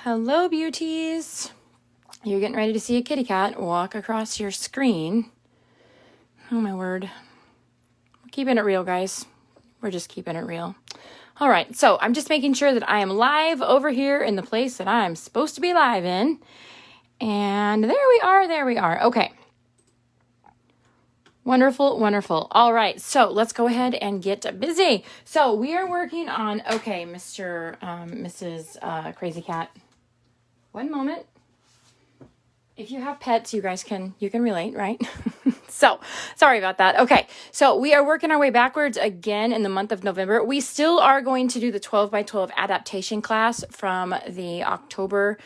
Hello, beauties. You're getting ready to see a kitty cat walk across your screen. Oh, my word. We're keeping it real, guys. We're just keeping it real. All right, so I'm just making sure that I am live over here in the place that I'm supposed to be live in. And there we are. Okay. Wonderful, wonderful. All right, so let's go ahead and get busy. So we are working on, okay, Mrs. Crazy Cat. One moment. If you have pets, you can relate, right? So, sorry about that. Okay, so we are working our way backwards again in the month of November. We still are going to do the 12 by 12 adaptation class from the October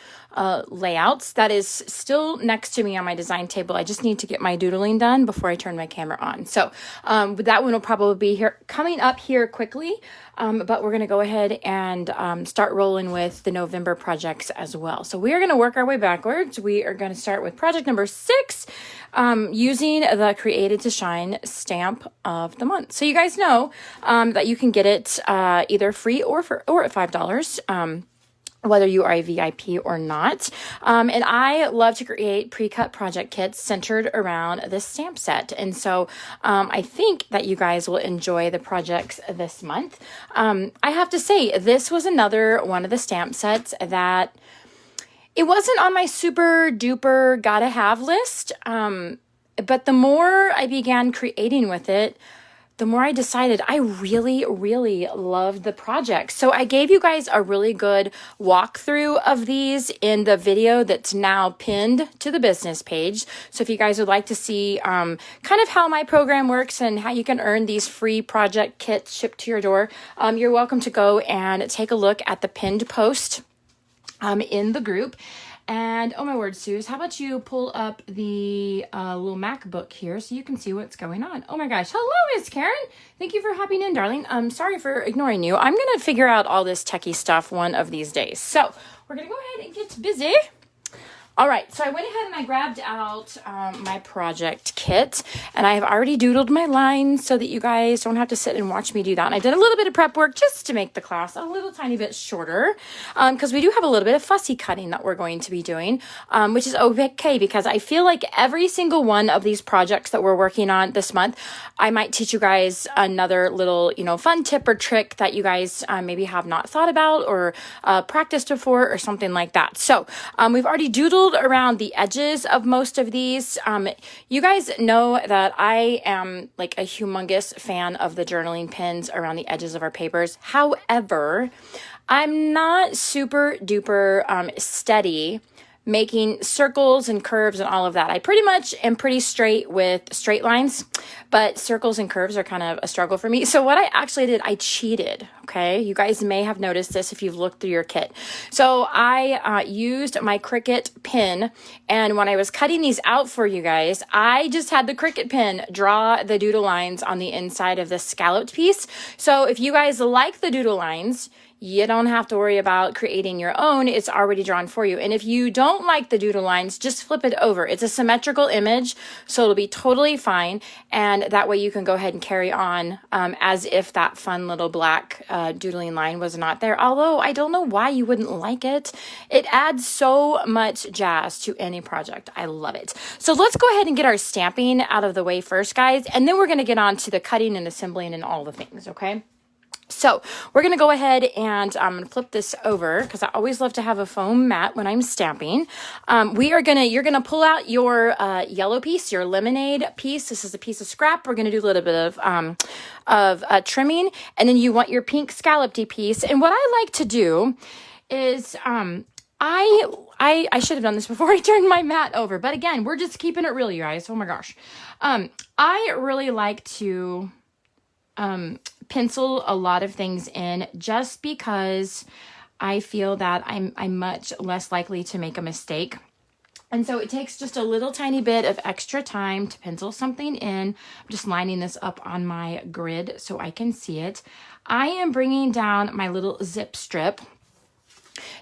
layouts. That is still next to me on my design table. I just need to get my doodling done before I turn my camera on. So, that one will probably be coming up here quickly. But we're going to go ahead and start rolling with the November projects as well. So we are going to work our way backwards. We are going to start with project number 6, using the Created to Shine stamp of the month. So you guys know that you can get it either free or at $5. Whether you are a VIP or not. And I love to create pre-cut project kits centered around this stamp set. And so I think that you guys will enjoy the projects this month. I have to say, this was another one of the stamp sets that it wasn't on my super duper gotta have list. But the more I began creating with it, the more I decided I really, really loved the project. So I gave you guys a really good walkthrough of these in the video that's now pinned to the business page. So if you guys would like to see kind of how my program works and how you can earn these free project kits shipped to your door, you're welcome to go and take a look at the pinned post in the group. And oh my word, Suze, how about you pull up the little MacBook here so you can see what's going on. Oh my gosh. Hello, Miss Karen. Thank you for hopping in, darling. I'm sorry for ignoring you. I'm going to figure out all this techie stuff one of these days. So we're going to go ahead and get busy. All right, so I went ahead and I grabbed out my project kit, and I have already doodled my lines so that you guys don't have to sit and watch me do that. And I did a little bit of prep work just to make the class a little tiny bit shorter, because we do have a little bit of fussy cutting that we're going to be doing, which is okay, because I feel like every single one of these projects that we're working on this month, I might teach you guys another little, fun tip or trick that you guys maybe have not thought about or practiced before or something like that. So we've already doodled around the edges of most of these. You guys know that I am like a humongous fan of the journaling pins around the edges of our papers. However, I'm not super duper steady making circles and curves and all of that. I pretty much am pretty straight with straight lines, but circles and curves are kind of a struggle for me. So what I actually did, I cheated, okay? You guys may have noticed this if you've looked through your kit. So I used my Cricut pen, and when I was cutting these out for you guys, I just had the Cricut pen draw the doodle lines on the inside of this scalloped piece. So if you guys like the doodle lines, you don't have to worry about creating your own. It's already drawn for you. And if you don't like the doodle lines, just flip it over. It's a symmetrical image, so it'll be totally fine. And that way you can go ahead and carry on as if that fun little black doodling line was not there. Although I don't know why you wouldn't like it. It adds so much jazz to any project. I love it. So let's go ahead and get our stamping out of the way first, guys. And then we're going to get on to the cutting and assembling and all the things, okay? So we're going to go ahead and I'm going to flip this over because I always love to have a foam mat when I'm stamping. You're going to pull out your yellow piece, your lemonade piece. This is a piece of scrap. We're going to do a little bit of trimming, and then you want your pink scalloped piece. And what I like to do is I should have done this before I turned my mat over, but again, we're just keeping it real, you guys. Oh my gosh. I really like to pencil a lot of things in just because I feel that I'm much less likely to make a mistake. And so it takes just a little tiny bit of extra time to pencil something in. I'm just lining this up on my grid so I can see it. I am bringing down my little zip strip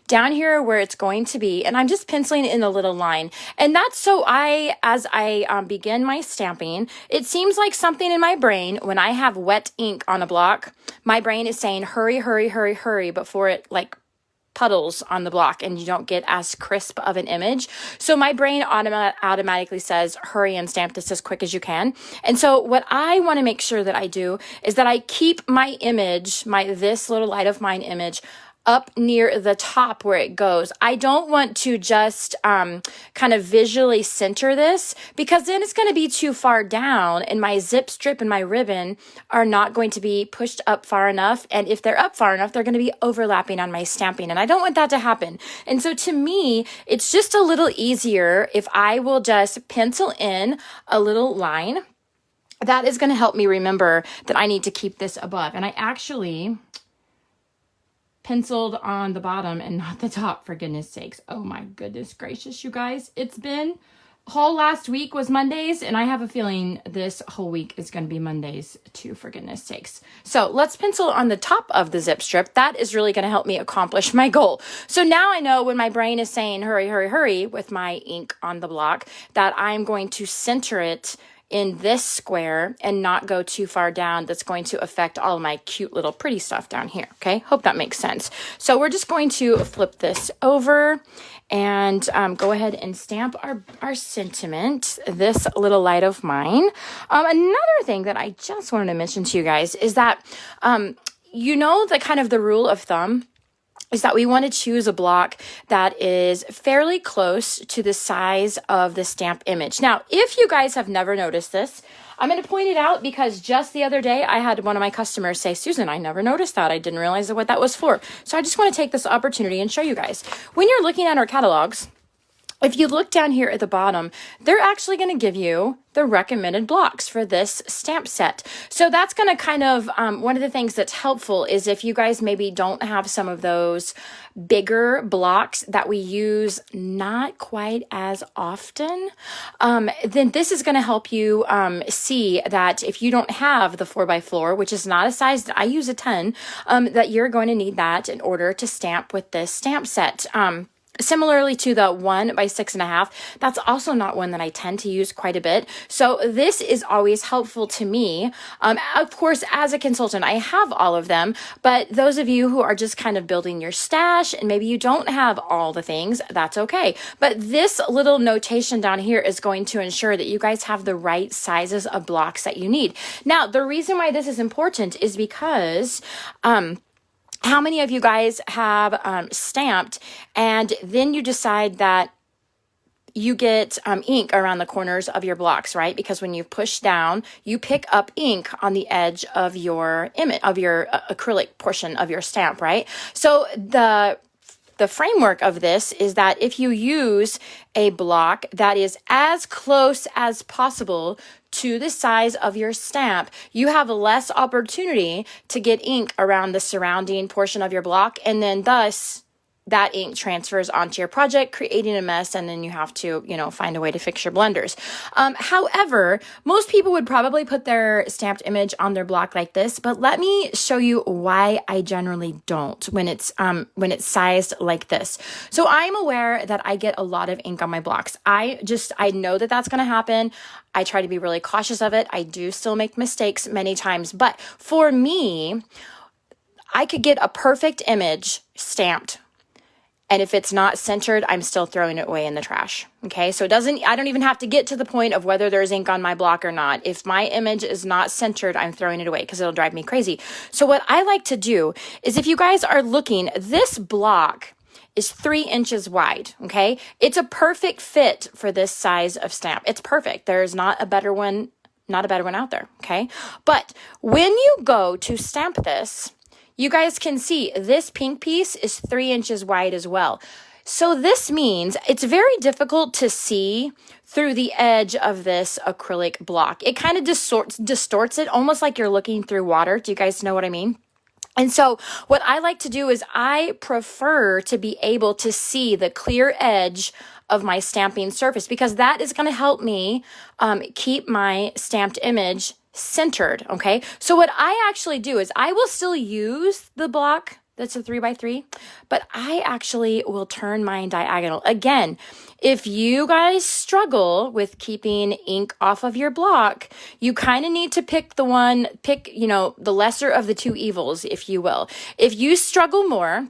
down here where it's going to be, and I'm just penciling in a little line. And that's so as I begin my stamping, it seems like something in my brain, when I have wet ink on a block, my brain is saying, hurry, hurry, hurry, hurry, before it like puddles on the block and you don't get as crisp of an image. So my brain automatically says, hurry and stamp this as quick as you can. And so what I want to make sure that I do is that I keep my image, this little light of mine image, up near the top where it goes. I don't want to just kind of visually center this, because then it's going to be too far down and my zip strip and my ribbon are not going to be pushed up far enough. And if they're up far enough, they're going to be overlapping on my stamping. And I don't want that to happen. And so to me, it's just a little easier if I will just pencil in a little line. That is going to help me remember that I need to keep this above. And I actually penciled on the bottom and not the top, for goodness sakes. Oh my goodness gracious, you guys. It's been, whole last week was Mondays, and I have a feeling this whole week is going to be Mondays too, for goodness sakes. So let's pencil on the top of the zip strip. That is really going to help me accomplish my goal. So now I know when my brain is saying hurry, hurry, hurry with my ink on the block, that I'm going to center it in this square and not go too far down. That's going to affect all of my cute little pretty stuff down here. Okay, hope that makes sense. So we're just going to flip this over and go ahead and stamp our sentiment, this little light of mine. Another thing that I just wanted to mention to you guys is that, you know, the kind of the rule of thumb is that we want to choose a block that is fairly close to the size of the stamp image. Now, if you guys have never noticed this, I'm going to point it out because just the other day I had one of my customers say, Susan, I never noticed that. I didn't realize what that was for. So I just want to take this opportunity and show you guys. When you're looking at our catalogs, if you look down here at the bottom, they're actually going to give you the recommended blocks for this stamp set. So that's going to kind of, one of the things that's helpful is if you guys maybe don't have some of those bigger blocks that we use not quite as often, then this is going to help you see that if you don't have the 4x4, which is not a size that I use a 10, that you're going to need that in order to stamp with this stamp set. Similarly to the 1 by 6.5, that's also not one that I tend to use quite a bit. So this is always helpful to me. Of course, as a consultant, I have all of them, but those of you who are just kind of building your stash and maybe you don't have all the things, that's okay. But this little notation down here is going to ensure that you guys have the right sizes of blocks that you need. Now, the reason why this is important is because, how many of you guys have stamped and then you decide that you get ink around the corners of your blocks, right? Because when you push down, you pick up ink on the edge of your image, of your acrylic portion of your stamp, right? So the framework of this is that if you use a block that is as close as possible to the size of your stamp, you have less opportunity to get ink around the surrounding portion of your block, and then thus that ink transfers onto your project, creating a mess, and then you have to, find a way to fix your blenders. However, most people would probably put their stamped image on their block like this, but let me show you why I generally don't when it's sized like this. So I'm aware that I get a lot of ink on my blocks. I know that that's going to happen. I try to be really cautious of it. I do still make mistakes many times, but for me, I could get a perfect image stamped, and if it's not centered, I'm still throwing it away in the trash. Okay, so I don't even have to get to the point of whether there's ink on my block or not. If my image is not centered, I'm throwing it away because it'll drive me crazy. So what I like to do is, if you guys are looking, this block is 3 inches wide. Okay, it's a perfect fit for this size of stamp. It's perfect. There's not a better one out there. Okay, but when you go to stamp this, you guys can see this pink piece is 3 inches wide as well. So this means it's very difficult to see through the edge of this acrylic block. It kind of distorts it, almost like you're looking through water. Do you guys know what I mean? And so what I like to do is I prefer to be able to see the clear edge of my stamping surface, because that is going to help me keep my stamped image centered. Okay, so what I actually do is I will still use the block that's a 3x3, but I actually will turn mine diagonal. Again, if you guys struggle with keeping ink off of your block, you kind of need to pick the lesser of the two evils, if you will. If you struggle more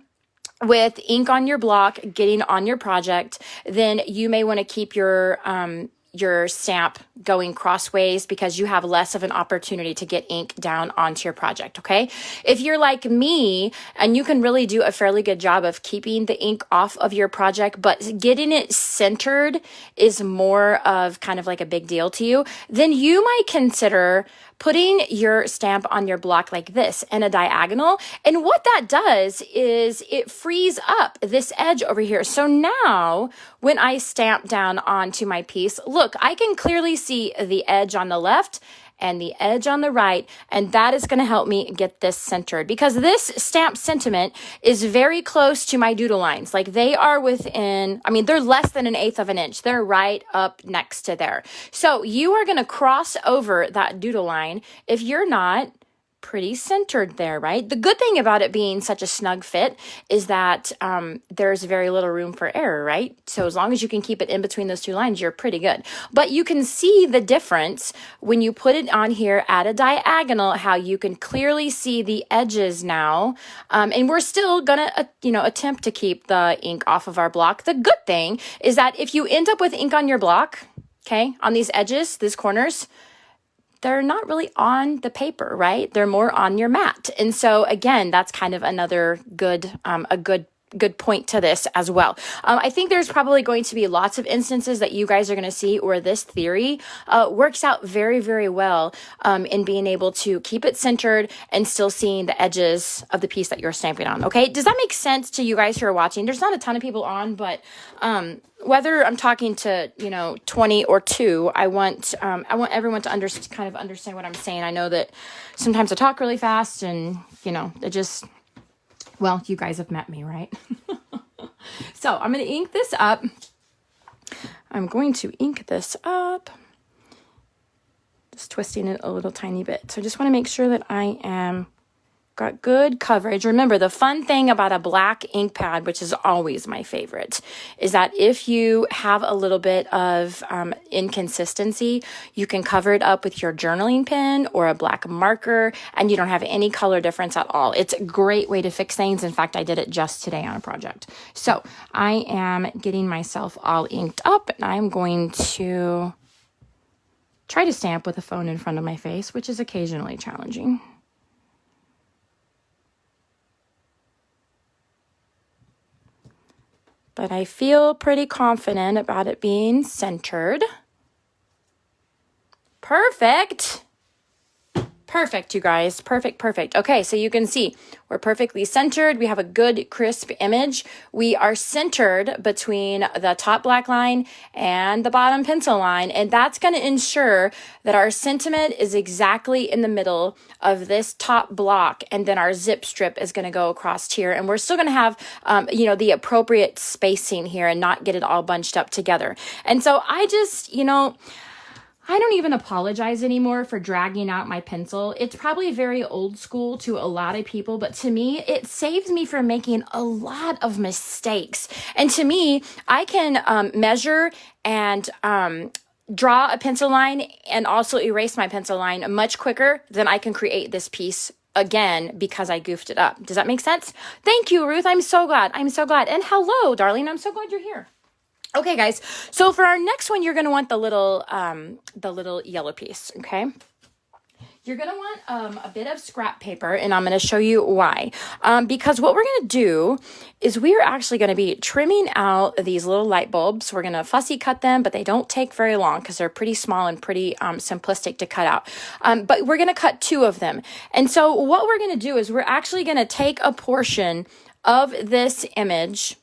with ink on your block, getting on your project, then you may want to keep your stamp going crossways because you have less of an opportunity to get ink down onto your project, okay? If you're like me and you can really do a fairly good job of keeping the ink off of your project, but getting it centered is more of kind of like a big deal to you, then you might consider putting your stamp on your block like this in a diagonal. And what that does is it frees up this edge over here. So now when I stamp down onto my piece, look, I can clearly see the edge on the left and the edge on the right, and that is going to help me get this centered because this stamp sentiment is very close to my doodle lines. Like they are within, I mean, they're less than 1/8 of an inch. They're right up next to there. So you are going to cross over that doodle line if you're not pretty centered there, right? The good thing about it being such a snug fit is that there's very little room for error, right? So as long as you can keep it in between those two lines, you're pretty good. But you can see the difference when you put it on here at a diagonal, how you can clearly see the edges now. And we're still gonna, attempt to keep the ink off of our block. The good thing is that if you end up with ink on your block, okay, on these edges, these corners, they're not really on the paper, right? They're more on your mat. And so again, that's kind of another good point to this as well. I think there's probably going to be lots of instances that you guys are going to see where this theory works out very, very well in being able to keep it centered and still seeing the edges of the piece that you're stamping on. Okay, does that make sense to you guys who are watching? There's not a ton of people on, but whether I'm talking to 20 or 2, I want everyone to understand what I'm saying. I know that sometimes I talk really fast, and it just. Well, you guys have met me, right? So I'm going to ink this up. I'm going to ink this up. Just twisting it a little tiny bit. So I just want to make sure that I am got good coverage. Remember, the fun thing about a black ink pad, which is always my favorite, is that if you have a little bit of inconsistency, you can cover it up with your journaling pen or a black marker, and you don't have any color difference at all. It's a great way to fix things. In fact, I did it just today on a project. So I am getting myself all inked up, and I'm going to try to stamp with a phone in front of my face, which is occasionally challenging. But I feel pretty confident about it being centered. Perfect. Perfect, you guys. Perfect. Okay, so you can see we're perfectly centered. We have a good, crisp image. We are centered between the top black line and the bottom pencil line, and that's going to ensure that our sentiment is exactly in the middle of this top block, and then our zip strip is going to go across here, and we're still going to have, the appropriate spacing here and not get it all bunched up together. And so I just, I don't even apologize anymore for dragging out my pencil. It's probably very old school to a lot of people, but to me, it saves me from making a lot of mistakes. And to me, I can measure and draw a pencil line and also erase my pencil line much quicker than I can create this piece again because I goofed it up. Does that make sense? Thank you, Ruth. I'm so glad. And hello, darling. I'm so glad you're here. Okay, guys, so for our next one, you're going to want the little yellow piece, okay? You're going to want a bit of scrap paper, and I'm going to show you why. Because what we're going to do is we're actually going to be trimming out these little light bulbs. We're going to fussy cut them, but they don't take very long because they're pretty small and pretty simplistic to cut out. But we're going to cut 2 of them. And so what we're going to do is we're actually going to take a portion of this image,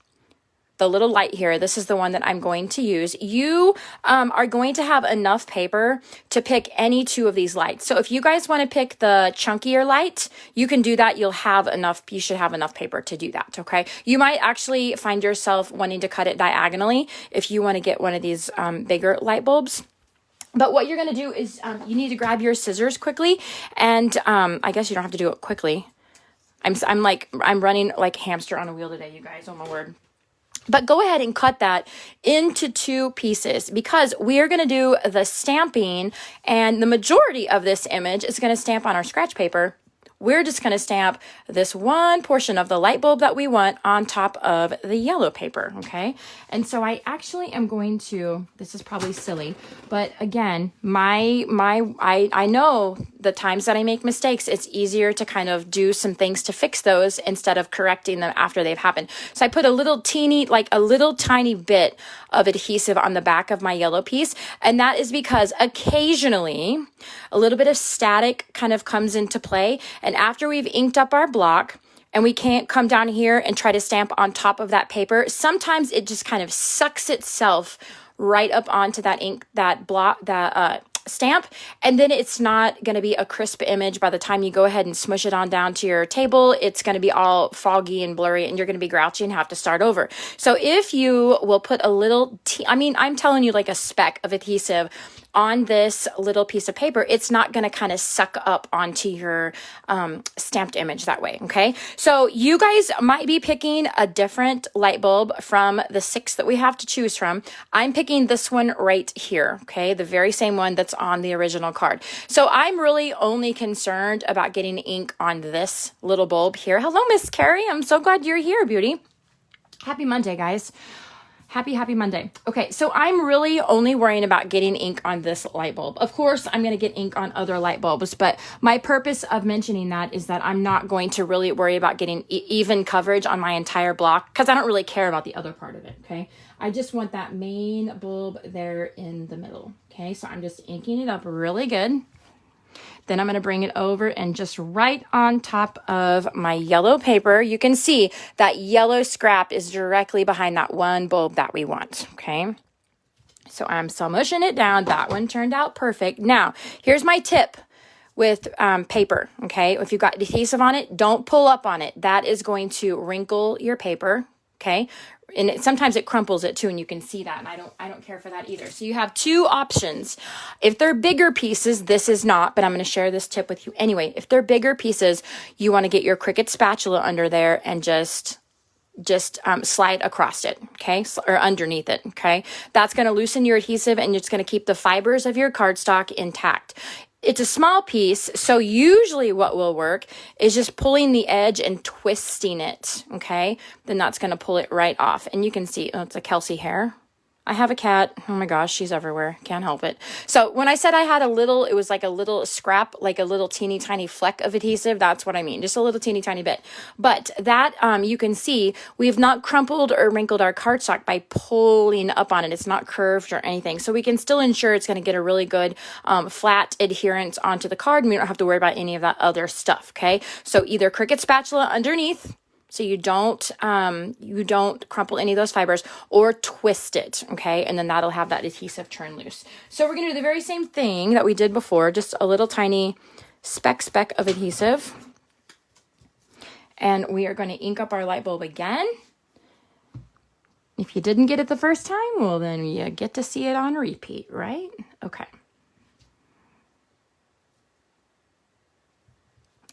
the little light here, this is the one that I'm going to use. You are going to have enough paper to pick any 2 of these lights. So if you guys want to pick the chunkier light, you can do that. You should have enough paper to do that, okay? You might actually find yourself wanting to cut it diagonally if you want to get one of these bigger light bulbs. But what you're going to do is you need to grab your scissors quickly, and I guess you don't have to do it quickly. I'm running like hamster on a wheel today, you guys. Oh my word. But go ahead and cut that into 2 pieces because we are going to do the stamping, and the majority of this image is going to stamp on our scratch paper we're just going to stamp this one portion of the light bulb that we want on top of the yellow paper, okay? And so I actually am going to, this is probably silly, but again, I know the times that I make mistakes, it's easier to kind of do some things to fix those instead of correcting them after they've happened. So I put a little tiny bit of adhesive on the back of my yellow piece, and that is because occasionally a little bit of static kind of comes into play. And after we've inked up our block and we can't come down here and try to stamp on top of that paper, sometimes it just kind of sucks itself right up onto that ink, that block, that stamp, and then it's not going to be a crisp image. By the time you go ahead and smush it on down to your table, it's going to be all foggy and blurry, and you're going to be grouchy and have to start over. So if you will put a little, I'm telling you, like a speck of adhesive on this little piece of paper, it's not going to kind of suck up onto your stamped image that way, okay? So you guys might be picking a different light bulb from the 6 that we have to choose from. I'm picking this one right here, okay? The very same one that's on the original card. So I'm really only concerned about getting ink on this little bulb here. Hello, Miss Carrie. I'm so glad you're here, beauty. Happy Monday, guys. Happy Monday. Okay, so I'm really only worrying about getting ink on this light bulb. Of course, I'm going to get ink on other light bulbs, but my purpose of mentioning that is that I'm not going to really worry about getting even coverage on my entire block because I don't really care about the other part of it, okay? I just want that main bulb there in the middle, okay? So I'm just inking it up really good. Then I'm going to bring it over and just right on top of my yellow paper, you can see that yellow scrap is directly behind that one bulb that we want, okay? So I'm smushing it down. That one turned out perfect. Now, here's my tip with paper, okay? If you've got adhesive on it, don't pull up on it. That is going to wrinkle your paper, okay? And sometimes it crumples it too, and you can see that, and I don't care for that either. So you have 2 options. If they're bigger pieces, this is not, but I'm going to share this tip with you anyway. If they're bigger pieces, you want to get your Cricut spatula under there and just slide across it, okay, or underneath it, okay? That's going to loosen your adhesive, and it's going to keep the fibers of your cardstock intact. It's a small piece, so usually what will work is just pulling the edge and twisting it, okay? Then that's going to pull it right off. And you can see, oh, it's a Kelsey hair. I have a cat. Oh my gosh, she's everywhere. Can't help it. So when I said I had a little, it was like a little scrap, like a little teeny tiny fleck of adhesive. That's what I mean. Just a little teeny tiny bit. But that, you can see we've not crumpled or wrinkled our cardstock by pulling up on it. It's not curved or anything. So we can still ensure it's going to get a really good flat adherence onto the card. And we don't have to worry about any of that other stuff. Okay. So either Cricut spatula underneath, so you don't crumple any of those fibers, or twist it, okay? And then that'll have that adhesive turn loose. So we're gonna do the very same thing that we did before, just a little tiny speck of adhesive. And we are gonna ink up our light bulb again. If you didn't get it the first time, well then you get to see it on repeat, right? Okay.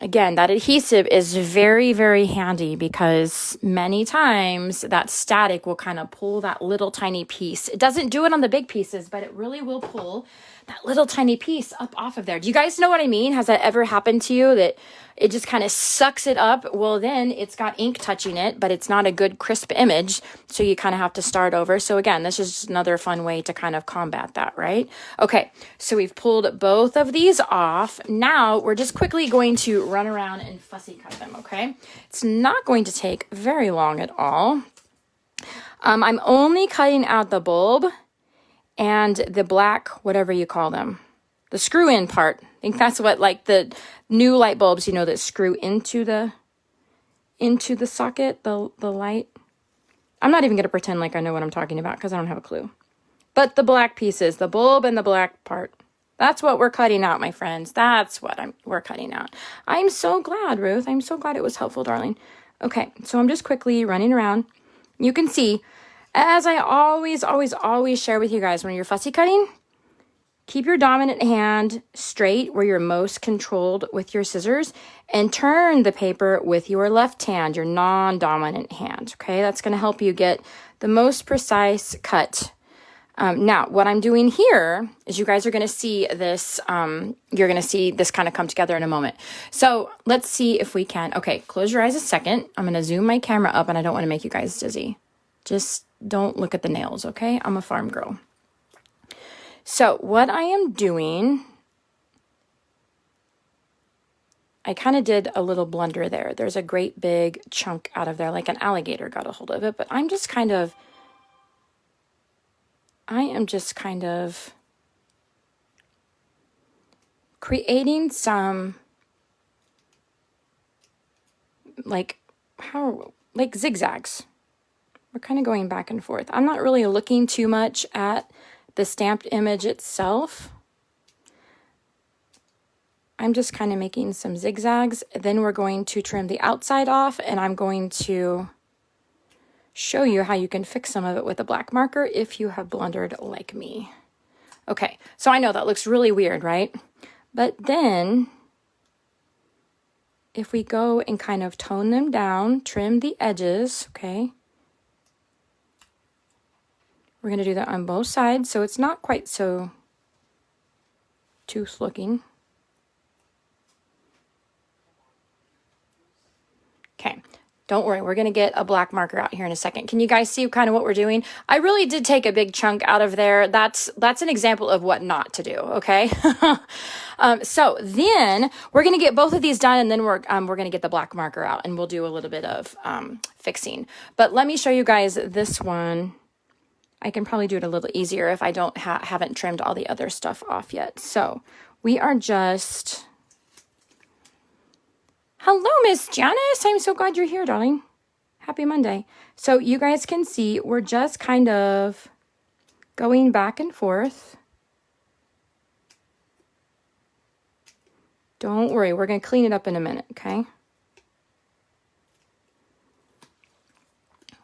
Again, that adhesive is very, very handy because many times that static will kind of pull that little tiny piece. It doesn't do it on the big pieces, but it really will pull that little tiny piece up off of there. Do you guys know what I mean? Has that ever happened to you that it just kind of sucks it up? Well, then it's got ink touching it, but it's not a good crisp image. So you kind of have to start over. So again, this is just another fun way to kind of combat that, right? Okay, so we've pulled both of these off. Now we're just quickly going to run around and fussy cut them, okay? It's not going to take very long at all. I'm only cutting out the bulb and the black, whatever you call them, the screw in part. I think that's what, like the new light bulbs, you know, that screw into the socket, the light. I'm not even going to pretend like I know what I'm talking about because I don't have a clue. But the black pieces, the bulb and the black part, that's what we're cutting out, my friends. That's what we're cutting out. I'm so glad, Ruth. I'm so glad it was helpful, darling. Okay, so I'm just quickly running around. You can see, as I always share with you guys, when you're fussy cutting, keep your dominant hand straight where you're most controlled with your scissors, and turn the paper with your left hand, your non-dominant hand, okay? That's going to help you get the most precise cut Now, what I'm doing here is you guys are going to see this, you're going to see this kind of come together in a moment. So let's see if we can. Okay, close your eyes a second. I'm going to zoom my camera up, and I don't want to make you guys dizzy. Just don't look at the nails, okay? I'm a farm girl. So what I am doing, I kind of did a little blunder there. There's a great big chunk out of there, like an alligator got a hold of it, but I am just kind of creating some like zigzags. We're kind of going back and forth. I'm not really looking too much at the stamped image itself. I'm just kind of making some zigzags. Then we're going to trim the outside off, and I'm going to show you how you can fix some of it with a black marker if you have blundered like me. Okay, so I know that looks really weird, right? But then if we go and kind of tone them down, trim the edges, okay? We're going to do that on both sides, so it's not quite so tooth looking. Okay. Don't worry, we're going to get a black marker out here in a second. Can you guys see kind of what we're doing? I really did take a big chunk out of there. That's an example of what not to do, okay? So then we're going to get both of these done, and then we're going to get the black marker out, and we'll do a little bit of fixing. But let me show you guys this one. I can probably do it a little easier if I don't haven't trimmed all the other stuff off yet. So we are just... Hello, Miss Janice. I'm so glad you're here, darling. Happy Monday. So you guys can see we're just kind of going back and forth. Don't worry, we're going to clean it up in a minute, okay?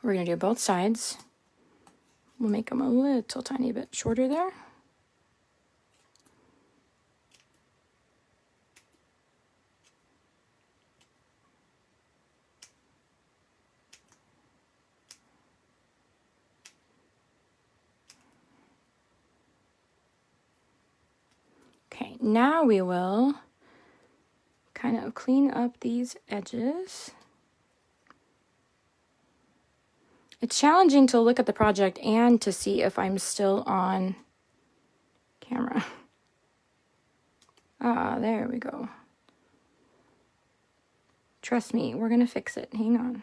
We're going to do both sides. We'll make them a little tiny bit shorter there. Okay, now we will kind of clean up these edges. It's challenging to look at the project and to see if I'm still on camera. Ah, there we go. Trust me, we're going to fix it. Hang on.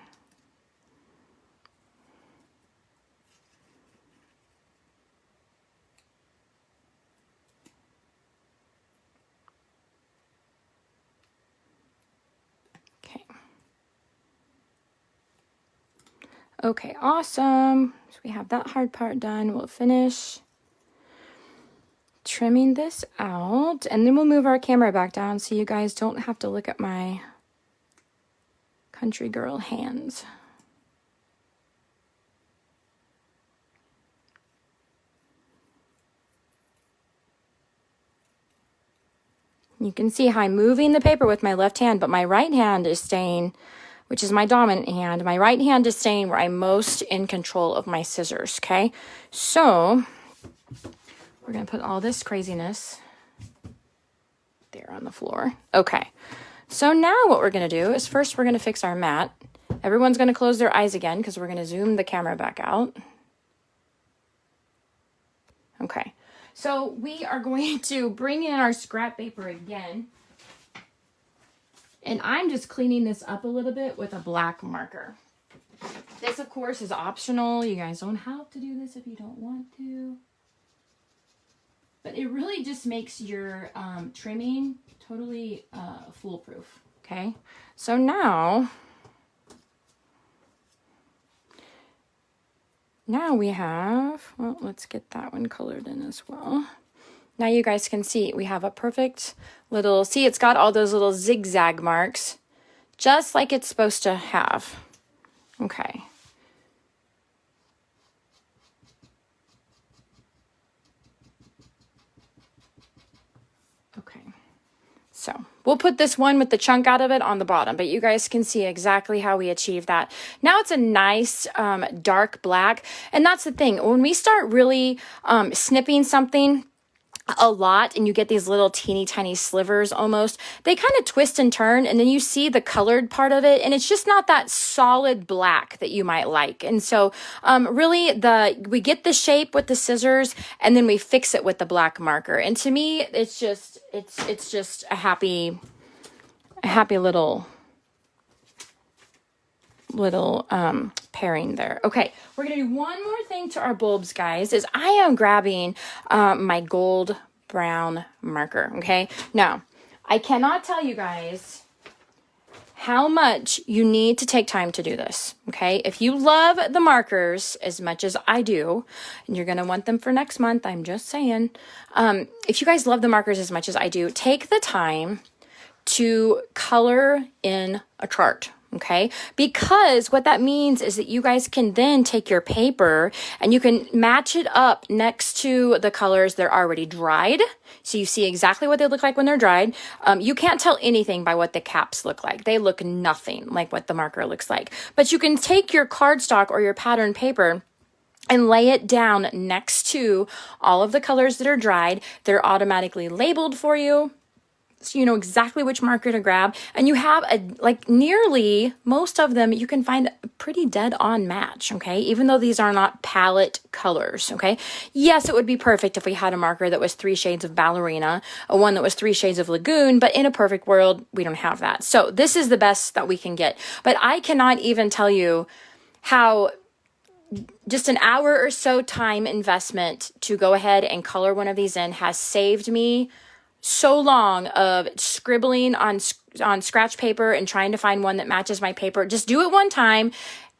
Okay, awesome. So we have that hard part done. We'll finish trimming this out, and then we'll move our camera back down so you guys don't have to look at my country girl hands. You can see how I'm moving the paper with my left hand, but my right hand is staying, which is my dominant hand. My right hand is staying where I'm most in control of my scissors, okay? So we're going to put all this craziness there on the floor. Okay, so now what we're going to do is first we're going to fix our mat. Everyone's going to close their eyes again because we're going to zoom the camera back out. Okay, so we are going to bring in our scrap paper again. And I'm just cleaning this up a little bit with a black marker. This, of course, is optional. You guys don't have to do this if you don't want to. But it really just makes your trimming totally foolproof, okay? So now we have, well, let's get that one colored in as well. Now you guys can see we have a perfect little, see, it's got all those little zigzag marks, just like it's supposed to have. Okay. So we'll put this one with the chunk out of it on the bottom, but you guys can see exactly how we achieve that. Now it's a nice dark black. And that's the thing. When we start really snipping something a lot and you get these little teeny tiny slivers almost, they kind of twist and turn, and then you see the colored part of it, and it's just not that solid black that you might like. And so really we get the shape with the scissors, and then we fix it with the black marker. And to me, it's just a happy little pairing there. Okay, we're gonna do one more thing to our bulbs, guys, is I am grabbing my gold brown marker. Okay, now I cannot tell you guys how much you need to take time to do this. Okay, if you love the markers as much as I do, and you're gonna want them for next month, I'm just saying, if you guys love the markers as much as I do, take the time to color in a chart. Okay, because what that means is that you guys can then take your paper and you can match it up next to the colors that are already dried. So you see exactly what they look like when they're dried. You can't tell anything by what the caps look like. They look nothing like what the marker looks like. But you can take your cardstock or your pattern paper and lay it down next to all of the colors that are dried. They're automatically labeled for you, so you know exactly which marker to grab, and you have nearly most of them you can find a pretty dead on match. Okay, even though these are not palette colors. Okay, yes, it would be perfect if we had a marker that was 3 shades of ballerina, one that was 3 shades of lagoon, but in a perfect world we don't have that. So this is the best that we can get. But I cannot even tell you how just an hour or so time investment to go ahead and color one of these in has saved me so long of scribbling on scratch paper and trying to find one that matches my paper. Just do it one time,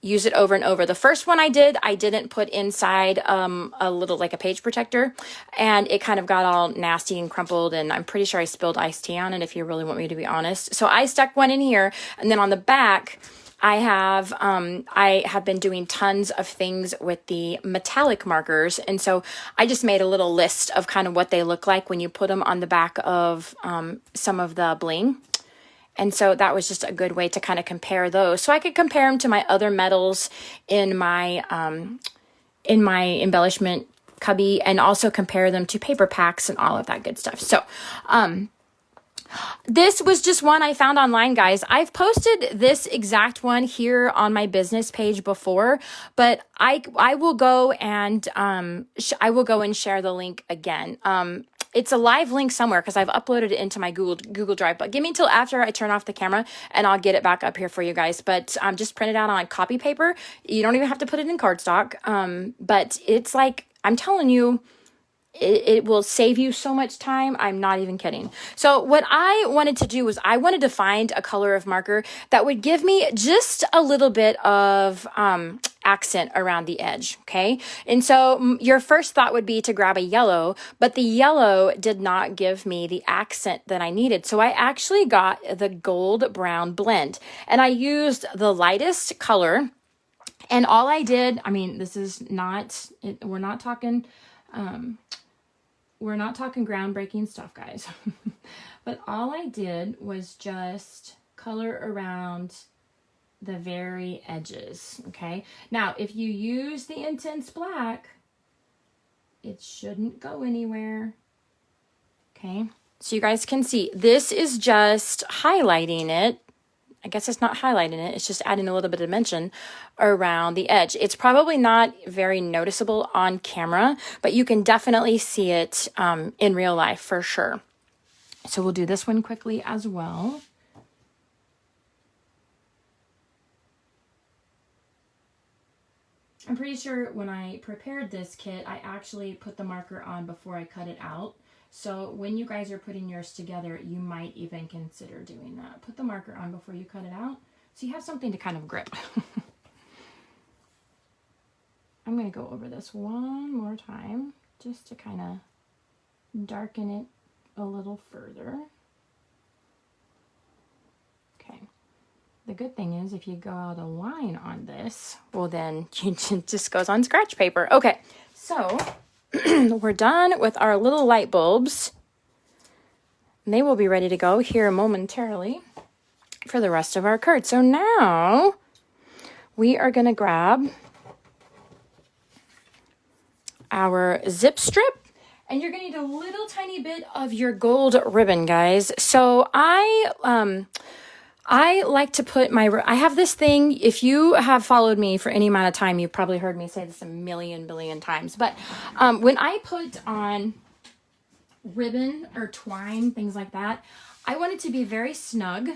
use it over and over. The first one I didn't put inside a little, like a page protector, and it kind of got all nasty and crumpled, and I'm pretty sure I spilled iced tea on it, if you really want me to be honest. So I stuck one in here, and then on the back I have been doing tons of things with the metallic markers. And so I just made a little list of kind of what they look like when you put them on the back of some of the bling. And so that was just a good way to kind of compare those. So I could compare them to my other metals in my embellishment cubby, and also compare them to paper packs and all of that good stuff. So, this was just one I found online, guys. I've posted this exact one here on my business page before, but I will go and share the link again. It's a live link somewhere because I've uploaded it into my Google Drive, but give me till after I turn off the camera and I'll get it back up here for you guys. But just print it out on copy paper. You don't even have to put it in cardstock. But it's like, I'm telling you, it will save you so much time. I'm not even kidding. So what I wanted to do was I wanted to find a color of marker that would give me just a little bit of accent around the edge. Okay. And so your first thought would be to grab a yellow, but the yellow did not give me the accent that I needed. So I actually got the gold brown blend, and I used the lightest color. And all I did, I mean, this is not, we're not talking groundbreaking stuff, guys. But all I did was just color around the very edges, okay? Now, if you use the intense black, it shouldn't go anywhere, okay? So you guys can see, this is just highlighting it. I guess it's not highlighting it, it's just adding a little bit of dimension around the edge. It's probably not very noticeable on camera, but you can definitely see it in real life for sure. So we'll do this one quickly as well. I'm pretty sure when I prepared this kit, I actually put the marker on before I cut it out. So when you guys are putting yours together, you might even consider doing that. Put the marker on before you cut it out, so you have something to kind of grip. I'm going to go over this one more time just to kind of darken it a little further. Okay. The good thing is if you go out a line on this, well then it just goes on scratch paper. Okay, so we're done with our little light bulbs. And they will be ready to go here momentarily for the rest of our card. So now we are going to grab our zip strip, and you're going to need a little tiny bit of your gold ribbon, guys. So I like to put I have this thing. If you have followed me for any amount of time, you've probably heard me say this a billion times. But when I put on ribbon or twine, things like that, I want it to be very snug,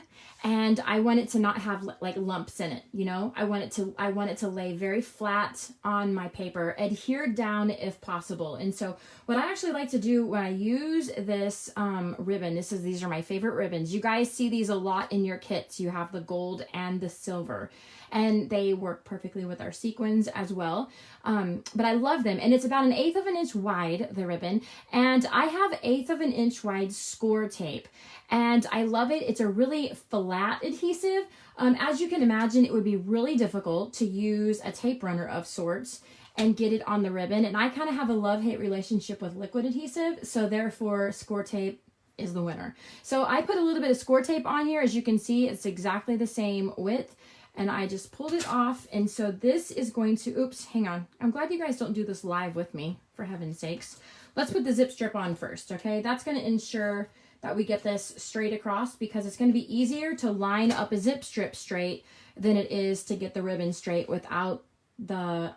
and I want it to not have like lumps in it. You know, I want it to lay very flat on my paper, adhered down if possible. And so what I actually like to do when I use this ribbon, these are my favorite ribbons. You guys see these a lot in your kits. You have the gold and the silver, and they work perfectly with our sequins as well. But I love them, and it's about 1/8 of an inch wide, the ribbon, and I have 1/8 of an inch wide score tape, and I love it. It's a really flat adhesive. As you can imagine, it would be really difficult to use a tape runner of sorts and get it on the ribbon, and I kind of have a love-hate relationship with liquid adhesive, so therefore score tape is the winner. So I put a little bit of score tape on here. As you can see, it's exactly the same width, and I just pulled it off. And so this is going to, oops, hang on. I'm glad you guys don't do this live with me, for heaven's sakes. Let's put the zip strip on first, okay? That's going to ensure that we get this straight across, because it's going to be easier to line up a zip strip straight than it is to get the ribbon straight without the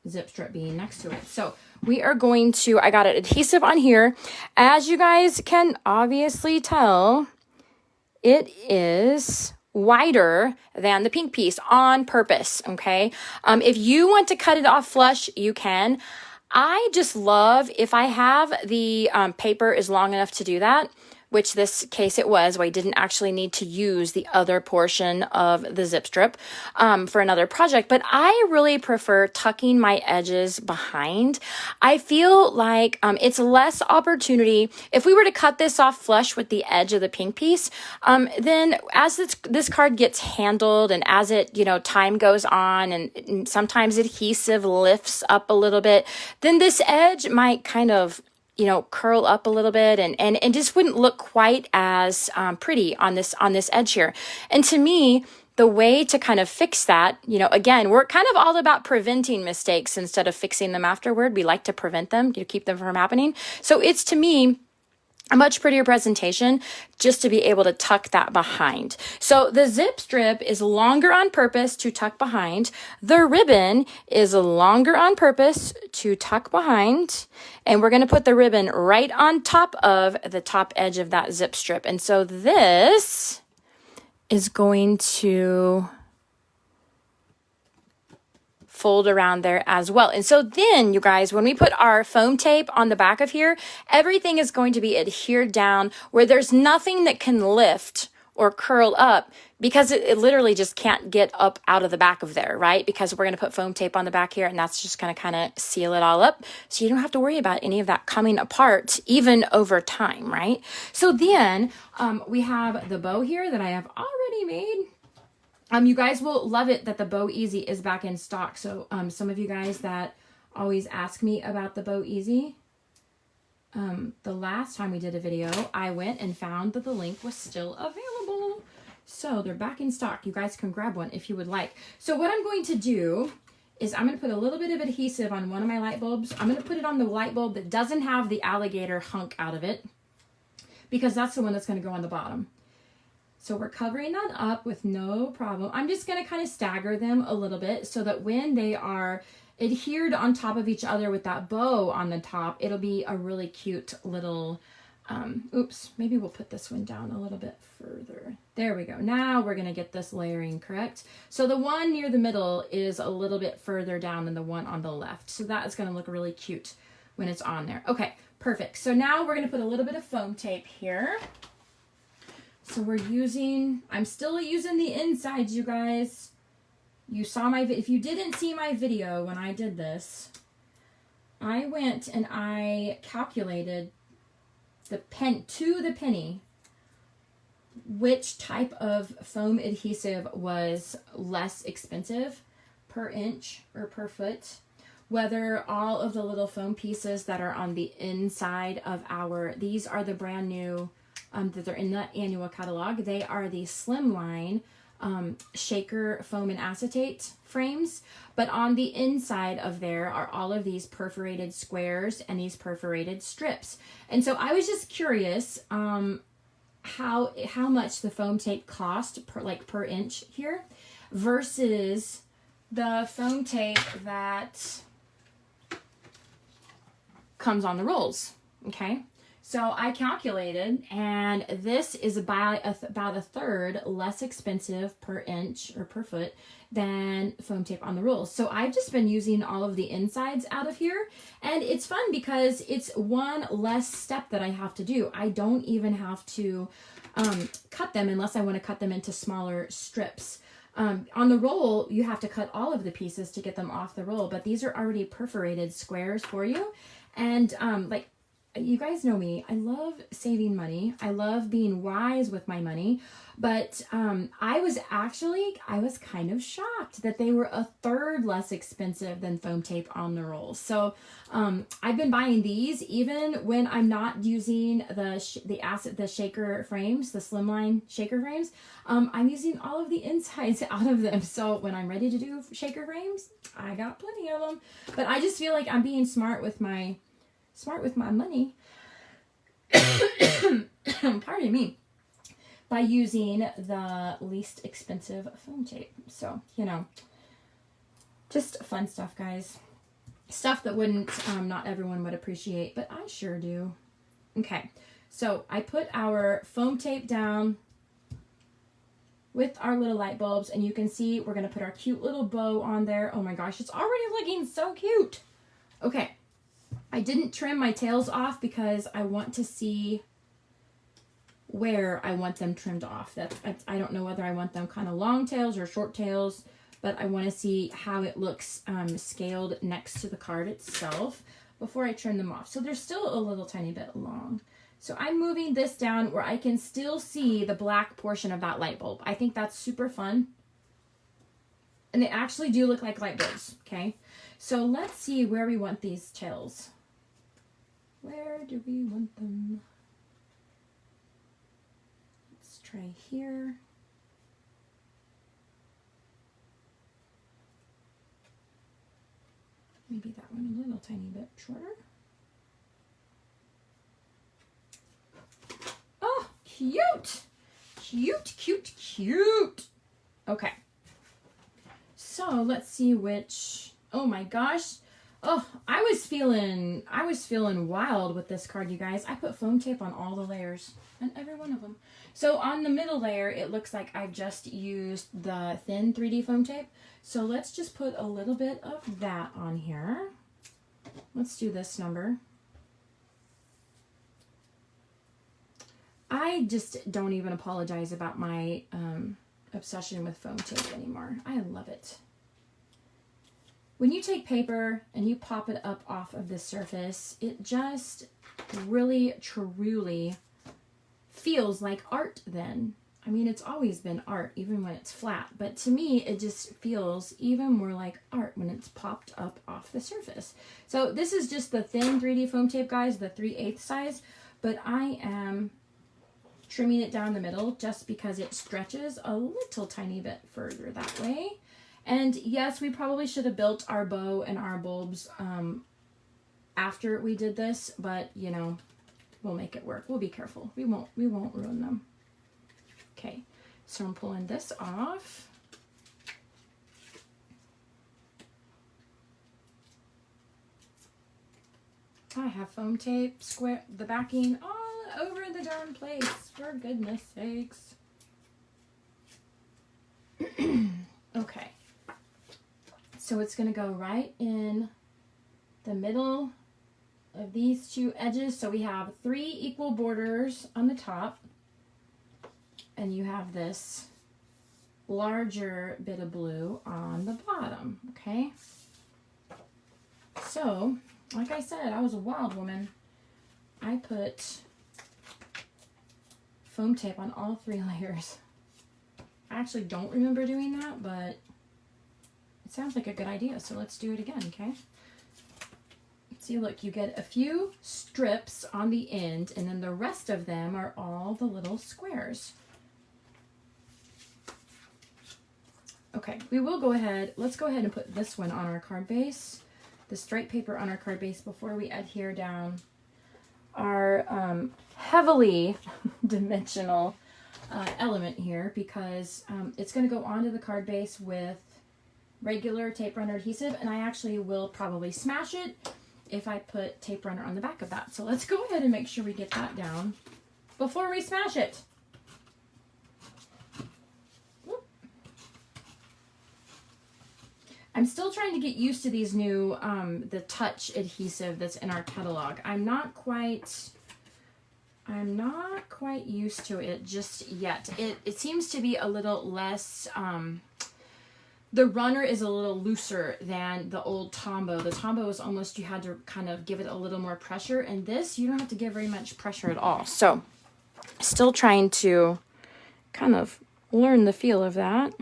zip strip being next to it. So we are going to, I got an adhesive on here. As you guys can obviously tell, it is wider than the pink piece on purpose, okay? If you want to cut it off flush, you can. I just love, if I have the paper is long enough to do that, which this case it was, where I didn't actually need to use the other portion of the zip strip for another project. But I really prefer tucking my edges behind. I feel like it's less opportunity. If we were to cut this off flush with the edge of the pink piece, then as this card gets handled, and as it, time goes on, and sometimes adhesive lifts up a little bit, then this edge might kind of curl up a little bit, and just wouldn't look quite as pretty on this edge here. And to me, the way to kind of fix that, again, we're kind of all about preventing mistakes instead of fixing them afterward. We like to prevent them, to keep them from happening. So it's, to me, a much prettier presentation just to be able to tuck that behind. So the zip strip is longer on purpose to tuck behind. The ribbon is longer on purpose to tuck behind. And we're going to put the ribbon right on top of the top edge of that zip strip. And so this is going to fold around there as well. And so then, you guys, when we put our foam tape on the back of here, everything is going to be adhered down where there's nothing that can lift or curl up, because it literally just can't get up out of the back of there, right? Because we're going to put foam tape on the back here, and that's just going to kind of seal it all up. So you don't have to worry about any of that coming apart, even over time, right? So then we have the bow here that I have already made. You guys will love it that the Bow Easy is back in stock. So some of you guys that always ask me about the Bow Easy, the last time we did a video, I went and found that the link was still available. So they're back in stock. You guys can grab one if you would like. So what I'm going to do is I'm going to put a little bit of adhesive on one of my light bulbs. I'm going to put it on the light bulb that doesn't have the alligator hunk out of it, because that's the one that's going to go on the bottom. So we're covering that up with no problem. I'm just going to kind of stagger them a little bit so that when they are adhered on top of each other with that bow on the top, it'll be a really cute little, oops, maybe we'll put this one down a little bit further. There we go. Now we're going to get this layering correct. So the one near the middle is a little bit further down than the one on the left. So that is going to look really cute when it's on there. Okay, perfect. So now we're going to put a little bit of foam tape here. So I'm still using the insides, you guys. You saw if you didn't see my video when I did this, I went and I calculated to the penny which type of foam adhesive was less expensive per inch or per foot. Whether all of the little foam pieces that are on the inside of these are the brand new that are in the annual catalog. They are the Slimline shaker foam and acetate frames, but on the inside of there are all of these perforated squares and these perforated strips. And so I was just curious how much the foam tape cost per inch here versus the foam tape that comes on the rolls. Okay, so I calculated, and this is about a third less expensive per inch or per foot than foam tape on the rolls. So I've just been using all of the insides out of here, and it's fun because it's one less step that I have to do. I don't even have to cut them unless I want to cut them into smaller strips. On the roll, you have to cut all of the pieces to get them off the roll, but these are already perforated squares for you. And like, you guys know me, I love saving money. I love being wise with my money. But I was kind of shocked that they were a third less expensive than foam tape on the rolls. So I've been buying these even when I'm not using the shaker frames, the Slimline shaker frames. I'm using all of the insides out of them. So when I'm ready to do shaker frames, I got plenty of them. But I just feel like I'm being smart with my money. Pardon me. By using the least expensive foam tape. So, you know, just fun stuff, guys. Stuff that not everyone would appreciate, but I sure do. Okay, so I put our foam tape down with our little light bulbs, and you can see we're going to put our cute little bow on there. Oh my gosh, it's already looking so cute. Okay, I didn't trim my tails off because I want to see where I want them trimmed off. I don't know whether I want them kind of long tails or short tails, but I want to see how it looks scaled next to the card itself before I trim them off. So they're still a little tiny bit long. So I'm moving this down where I can still see the black portion of that light bulb. I think that's super fun. And they actually do look like light bulbs, okay? So let's see where we want these tails. Where do we want them? Try here. Maybe that one a little tiny bit shorter. Oh, cute! Cute, cute, cute! Okay. So let's see which, oh my gosh. Oh, I was feeling wild with this card, you guys. I put foam tape on all the layers, on every one of them. So on the middle layer, it looks like I've just used the thin 3D foam tape. So let's just put a little bit of that on here. Let's do this number. I just don't even apologize about my obsession with foam tape anymore. I love it. When you take paper and you pop it up off of the surface, it just really, truly feels like art then. I mean, it's always been art, even when it's flat. But to me, it just feels even more like art when it's popped up off the surface. So this is just the thin 3D foam tape, guys, the 3/8 size. But I am trimming it down the middle just because it stretches a little tiny bit further that way. And yes, we probably should have built our bow and our bulbs after we did this, but you know, we'll make it work. We'll be careful. We won't ruin them. Okay, so I'm pulling this off. I have foam tape, square, the backing all over the darn place, for goodness sakes. Okay. So it's going to go right in the middle of these two edges. So we have 3 equal borders on the top, and you have this larger bit of blue on the bottom, okay? So, like I said, I was a wild woman. I put foam tape on all 3 layers. I actually don't remember doing that, but it sounds like a good idea, so let's do it again, okay? See, look, you get a few strips on the end, and then the rest of them are all the little squares. Okay, we will go ahead, let's go ahead and put this one on our card base, the straight paper on our card base, before we adhere down our heavily dimensional element here, because it's going to go onto the card base with regular tape runner adhesive, and I actually will probably smash it if I put tape runner on the back of that. So let's go ahead and make sure we get that down before we smash it. Whoop. I'm still trying to get used to these new, the touch adhesive that's in our catalog. I'm not quite used to it just yet. It seems to be a little less, the runner is a little looser than the old Tombow. The Tombow is almost, you had to kind of give it a little more pressure, and this, you don't have to give very much pressure at all. So, still trying to kind of learn the feel of that.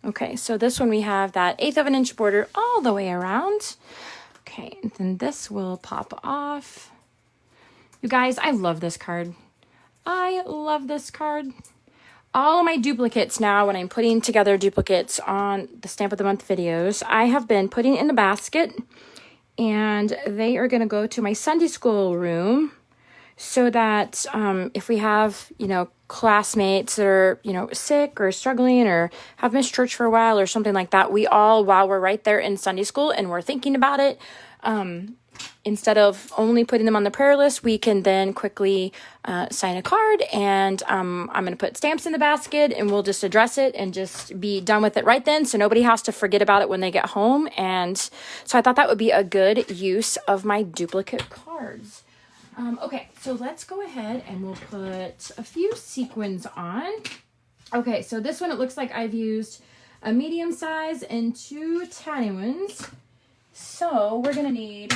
Okay, so this one we have that 1/8 of an inch border all the way around. Okay, and then this will pop off. You guys, I love this card. I love this card. All of my duplicates now, when I'm putting together duplicates on the Stamp of the Month videos, I have been putting in the basket, and they are going to go to my Sunday school room, so that if we have, you know, classmates that are, you know, sick or struggling or have missed church for a while or something like that, we all, while we're right there in Sunday school and we're thinking about it, instead of only putting them on the prayer list, we can then quickly sign a card, and I'm going to put stamps in the basket, and we'll just address it and just be done with it right then, so nobody has to forget about it when they get home. And so I thought that would be a good use of my duplicate cards. Okay, so let's go ahead and we'll put a few sequins on. Okay, so this one, it looks like I've used a medium size and 2 tiny ones. So we're going to need,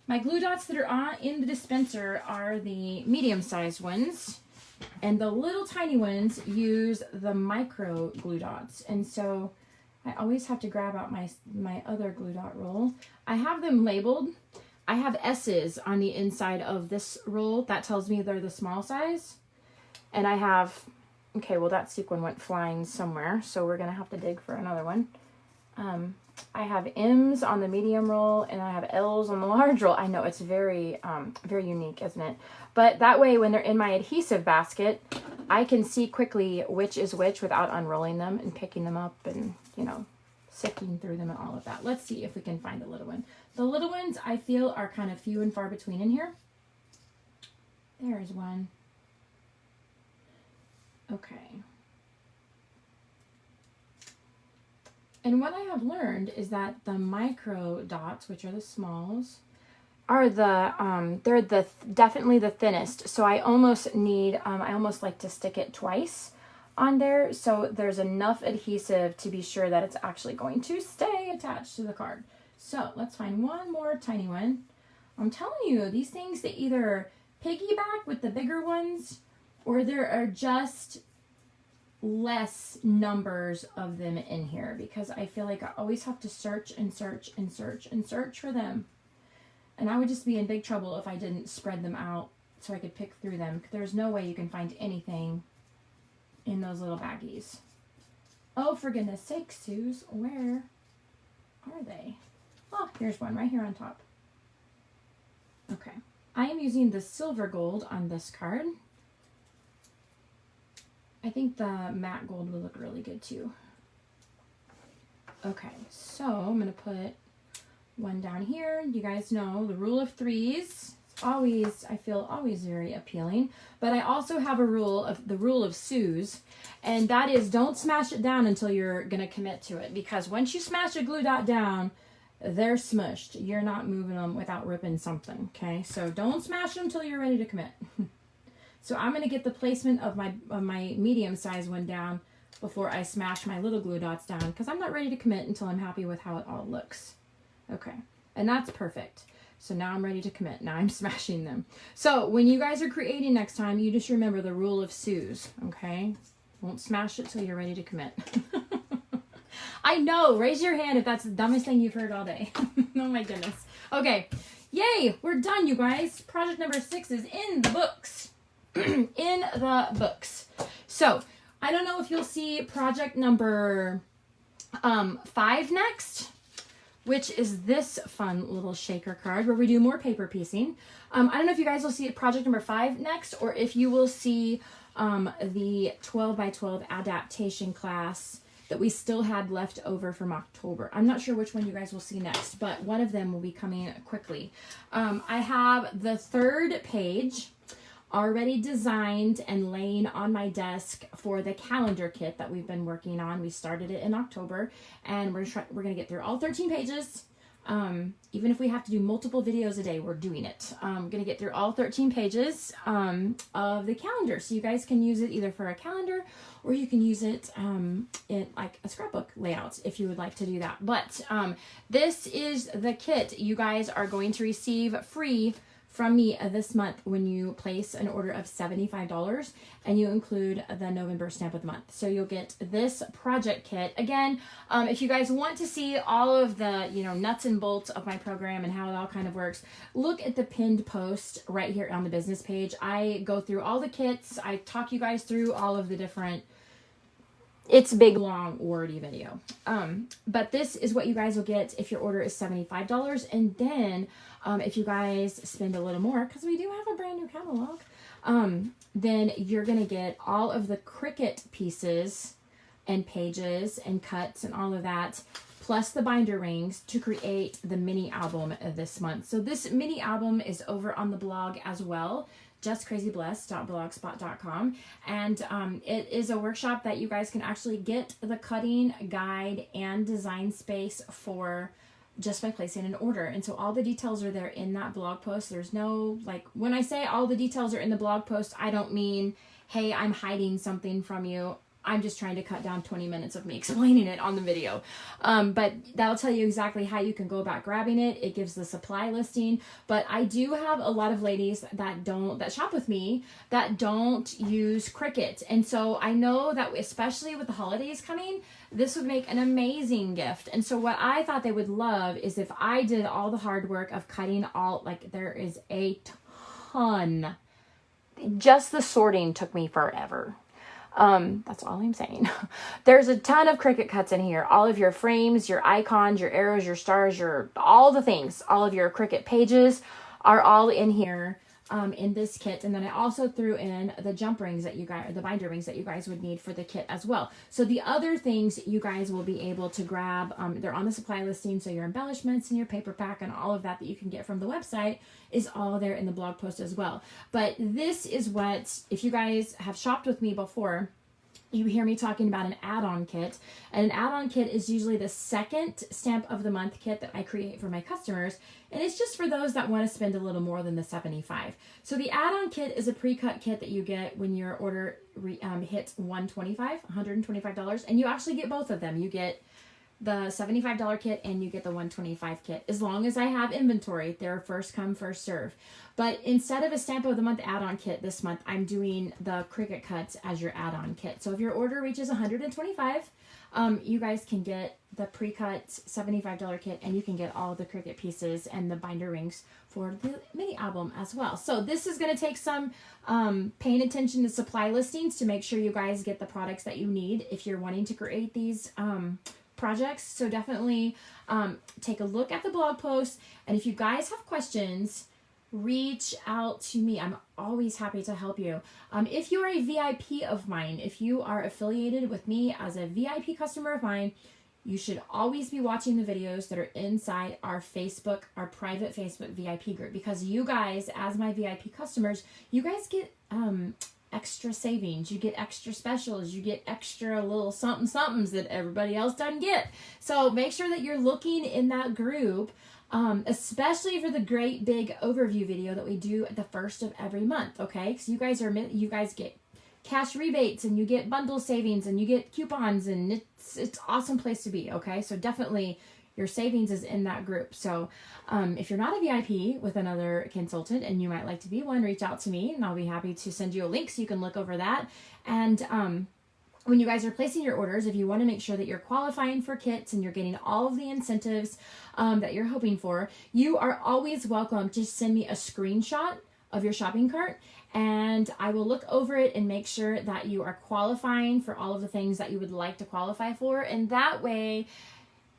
my glue dots that are in the dispenser are the medium sized ones, and the little tiny ones use the micro glue dots. And so I always have to grab out my other glue dot roll. I have them labeled. I have S's on the inside of this roll. That tells me they're the small size. And I have, okay, well that sequin went flying somewhere, so we're gonna have to dig for another one. I have M's on the medium roll, and I have L's on the large roll. I know it's very, very unique, isn't it? But that way, when they're in my adhesive basket, I can see quickly which is which without unrolling them and picking them up and, you know, sifting through them and all of that. Let's see if we can find the little one. The little ones, I feel, are kind of few and far between in here. There's one. Okay. And what I have learned is that the micro dots, which are the smalls, are they're definitely the thinnest. So I almost need, I almost like to stick it twice on there, so there's enough adhesive to be sure that it's actually going to stay attached to the card. So let's find one more tiny one. I'm telling you, these things, they either piggyback with the bigger ones, or there are just less numbers of them in here, because I feel like I always have to search and search and search and search for them. And I would just be in big trouble if I didn't spread them out so I could pick through them. There's no way you can find anything in those little baggies. Oh, for goodness sake, Suze, where are they? Oh, here's one right here on top. Okay, I am using the silver gold on this card. I think the matte gold would look really good too. Okay, so I'm going to put one down here. You guys know the rule of threes. It's always, I feel, always very appealing. But I also have a rule of the rule of Suze, and that is don't smash it down until you're going to commit to it. Because once you smash a glue dot down, they're smushed. You're not moving them without ripping something, okay? So don't smash them until you're ready to commit. So I'm going to get the placement of my medium size one down before I smash my little glue dots down, because I'm not ready to commit until I'm happy with how it all looks. Okay, and that's perfect. So now I'm ready to commit. Now I'm smashing them. So when you guys are creating next time, you just remember the rule of Suze, okay? Won't smash it till you're ready to commit. I know. Raise your hand if that's the dumbest thing you've heard all day. Oh my goodness. Okay. Yay. We're done, you guys. Project number 6 is in the books. In the books. So, I don't know if you'll see project number 5 next, which is this fun little shaker card where we do more paper piecing. I don't know if you guys will see project number 5 next, or if you will see the 12 by 12 adaptation class that we still had left over from October. I'm not sure which one you guys will see next, but one of them will be coming quickly. I have the 3rd page already designed and laying on my desk for the calendar kit that we've been working on. We started it in October, and we're going to get through all 13 pages. Even if we have to do multiple videos a day, we're doing it. I'm going to get through all 13 pages of the calendar. So you guys can use it either for a calendar, or you can use it in like a scrapbook layout if you would like to do that. But this is the kit you guys are going to receive free from me this month when you place an order of $75 and you include the November stamp of the month. So you'll get this project kit. Again, if you guys want to see all of the nuts and bolts of my program and how it all kind of works, look at the pinned post right here on the business page. I go through all the kits. I talk you guys through all of the different. It's a big, long, wordy video. But this is what you guys will get if your order is $75. And then if you guys spend a little more, because we do have a brand new catalog, then you're going to get all of the Cricut pieces and pages and cuts and all of that, plus the binder rings to create the mini album this month. So this mini album is over on the blog as well, justcrazyblessed.blogspot.com, and it is a workshop that you guys can actually get the cutting guide and design space for just by placing an order. And so all the details are there in that blog post. There's no, like, when I say all the details are in the blog post, I don't mean, hey, I'm hiding something from you. I'm just trying to cut down 20 minutes of me explaining it on the video. But that'll tell you exactly how you can go about grabbing it. It gives the supply listing. But I do have a lot of ladies that shop with me that don't use Cricut. And so I know that especially with the holidays coming, this would make an amazing gift. And so what I thought they would love is if I did all the hard work of cutting all, like there is a ton. Just the sorting took me forever. That's all I'm saying. There's a ton of Cricut cuts in here. All of your frames, your icons, your arrows, your stars, all the things, all of your Cricut pages are all in here, in this kit. And then I also threw in the jump rings that you guys, or the binder rings that you guys would need for the kit as well. So the other things you guys will be able to grab, they're on the supply listing. So your embellishments and your paper pack and all of that you can get from the website is all there in the blog post as well. But this is what, if you guys have shopped with me before, you hear me talking about an add-on kit. And an add-on kit is usually the second stamp of the month kit that I create for my customers. And it's just for those that want to spend a little more than the $75. So the add-on kit is a pre-cut kit that you get when your order hits $125, and you actually get both of them. You get the $75 kit and you get the $125 kit. As long as I have inventory, they're first come, first serve. But instead of a stamp of the month add-on kit this month, I'm doing the Cricut cuts as your add-on kit. So if your order reaches $125, you guys can get the pre-cut $75 kit, and you can get all the Cricut pieces and the binder rings for the mini album as well. So this is going to take some paying attention to supply listings to make sure you guys get the products that you need if you're wanting to create these projects. So definitely take a look at the blog post, and if you guys have questions, reach out to me. I'm always happy to help you. If you are a VIP of mine, if you are affiliated with me as a VIP customer of mine, you should always be watching the videos that are inside our Facebook, our private Facebook VIP group, because you guys, as my VIP customers, you guys get extra savings, you get extra specials, you get extra little somethings that everybody else doesn't get. So make sure that you're looking in that group, especially for the great big overview video that we do at the first of every month. Okay, because you guys get cash rebates, and you get bundle savings, and you get coupons, and it's awesome place to be. Okay, so definitely your savings is in that group. So if you're not a VIP with another consultant and you might like to be one, reach out to me and I'll be happy to send you a link so you can look over that. And when you guys are placing your orders, if you want to make sure that you're qualifying for kits and you're getting all of the incentives that you're hoping for, you are always welcome to send me a screenshot of your shopping cart, and I will look over it and make sure that you are qualifying for all of the things that you would like to qualify for. And that way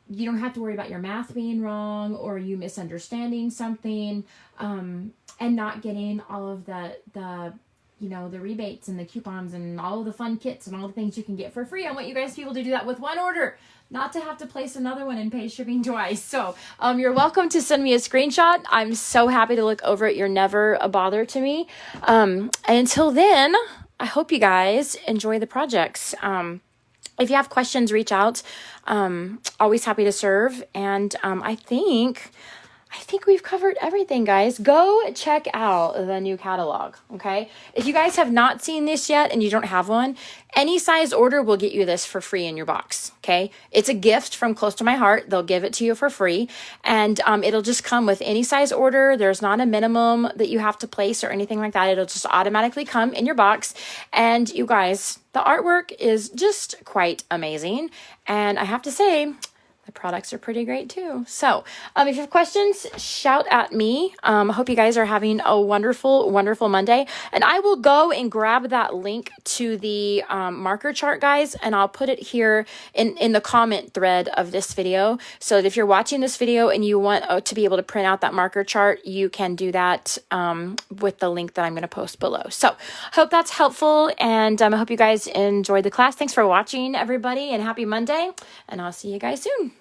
you don't have to worry about your math being wrong or you misunderstanding something, and not getting all of the rebates and the coupons and all of the fun kits and all the things you can get for free. I want you guys to be able to do that with one order, not to have to place another one and pay shipping twice. So you're welcome to send me a screenshot. I'm so happy to look over it. You're never a bother to me. And until then, I hope you guys enjoy the projects. If you have questions, reach out. Always happy to serve. And I think we've covered everything, guys. Go check out the new catalog, okay? If you guys have not seen this yet and you don't have one, any size order will get you this for free in your box, okay? It's a gift from close to my heart. They'll give it to you for free, and it'll just come with any size order. There's not a minimum that you have to place or anything like that. It'll just automatically come in your box, and you guys, the artwork is just quite amazing, and I have to say, the products are pretty great too. So if you have questions, shout at me. I hope you guys are having a wonderful, wonderful Monday. And I will go and grab that link to the marker chart, guys, and I'll put it here in the comment thread of this video. So that if you're watching this video and you want to be able to print out that marker chart, you can do that with the link that I'm going to post below. So I hope that's helpful, and I hope you guys enjoyed the class. Thanks for watching, everybody, and happy Monday, and I'll see you guys soon.